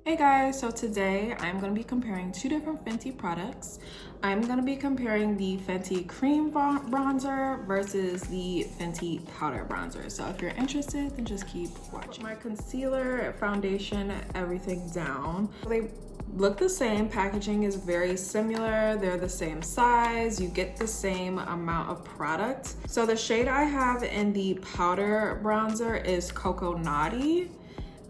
Hey guys, so today I'm going to be comparing two different Fenty products. I'm going to be comparing the Fenty cream bronzer versus the Fenty powder bronzer. So if you're interested, then just keep watching. My concealer, foundation, everything down. They look the same. Packaging is very similar. They're the same size. You get the same amount of product. So the shade I have in the powder bronzer is Cocoa Naughty.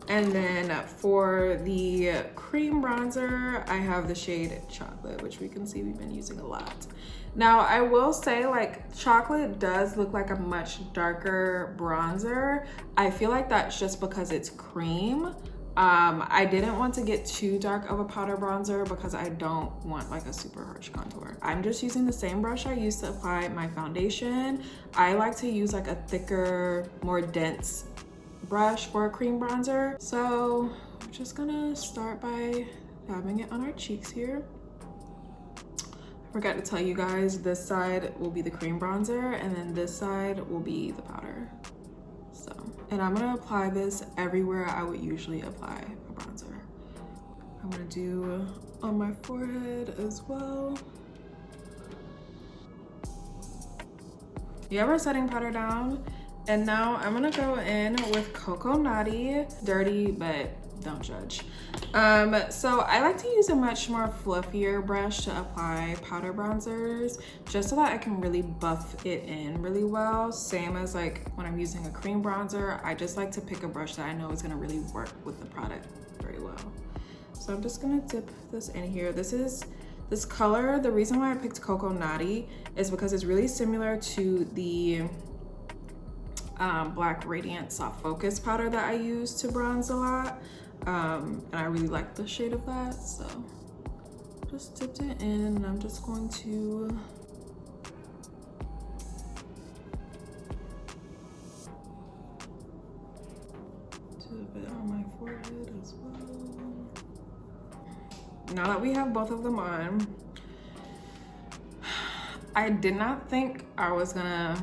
And then for the cream bronzer, I have the shade Chocolate, which we can see we've been using a lot. Now, I will say, like, Chocolate does look like a much darker bronzer. I feel like that's just because it's cream. I didn't want to get too dark of a powder bronzer because I don't want like a super harsh contour. I'm just using the same brush I used to apply my foundation. I like to use like a thicker, more dense brush for a cream bronzer. So I'm just gonna start by dabbing it on our cheeks here. I forgot to tell you guys, this side will be the cream bronzer and then this side will be the powder. So, and I'm gonna apply this everywhere I would usually apply a bronzer. I'm gonna do on my forehead as well. Yeah, we're setting powder down. And now I'm gonna go in with Cocoa Naughty. Dirty, but don't judge. So I like to use a much more fluffier brush to apply powder bronzers, just so that I can really buff it in really well. Same as like when I'm using a cream bronzer, I just like to pick a brush that I know is gonna really work with the product very well. So I'm just gonna dip this in here. This color, the reason why I picked Cocoa Naughty is because it's really similar to the Black Radiant Soft Focus powder that I use to bronze a lot, and I really like the shade of that. So just dipped it in and I'm just going to dip it on my forehead as well. Now that we have both of them on, I did not think I was gonna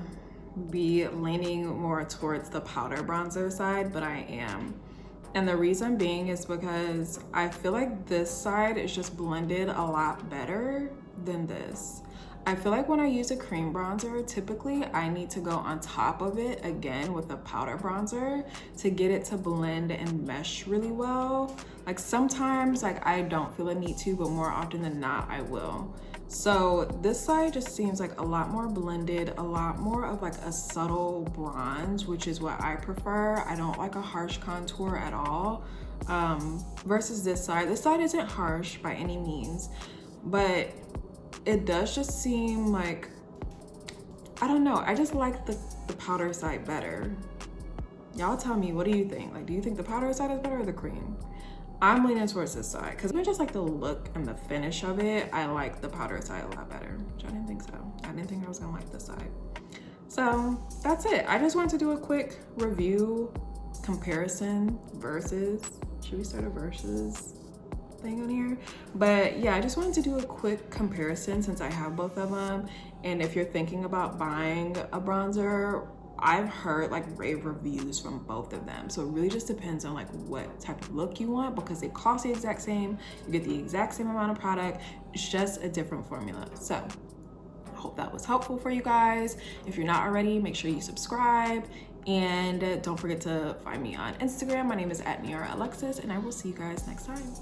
be leaning more towards the powder bronzer side, but I am. And the reason being is because I feel like this side is just blended a lot better than this. I feel like when I use a cream bronzer, typically I need to go on top of it again with a powder bronzer to get it to blend and mesh really well. Like sometimes like I don't feel a need to, but more often than not I will. So this side just seems like a lot more blended, a lot more of like a subtle bronze, which is what I prefer. I don't like a harsh contour at all. Versus this side isn't harsh by any means, but it does just seem like, I don't know, I just like the powder side better. Y'all tell me, what do you think? Like, do you think the powder side is better or the cream? I'm leaning towards this side because I just like the look and the finish of it. I like the powder side a lot better, which I didn't think so. I didn't think I was gonna like this side. So that's it. I just wanted to do a quick review, comparison, versus. Should we start a versus thing on here? But yeah, I just wanted to do a quick comparison since I have both of them. And if you're thinking about buying a bronzer, I've heard like rave reviews from both of them. So it really just depends on like what type of look you want, because they cost the exact same, you get the exact same amount of product, it's just a different formula. So I hope that was helpful for you guys. If you're not already, make sure you subscribe, and don't forget to find me on Instagram. My name is @Niara Alexis, and I will see you guys next time.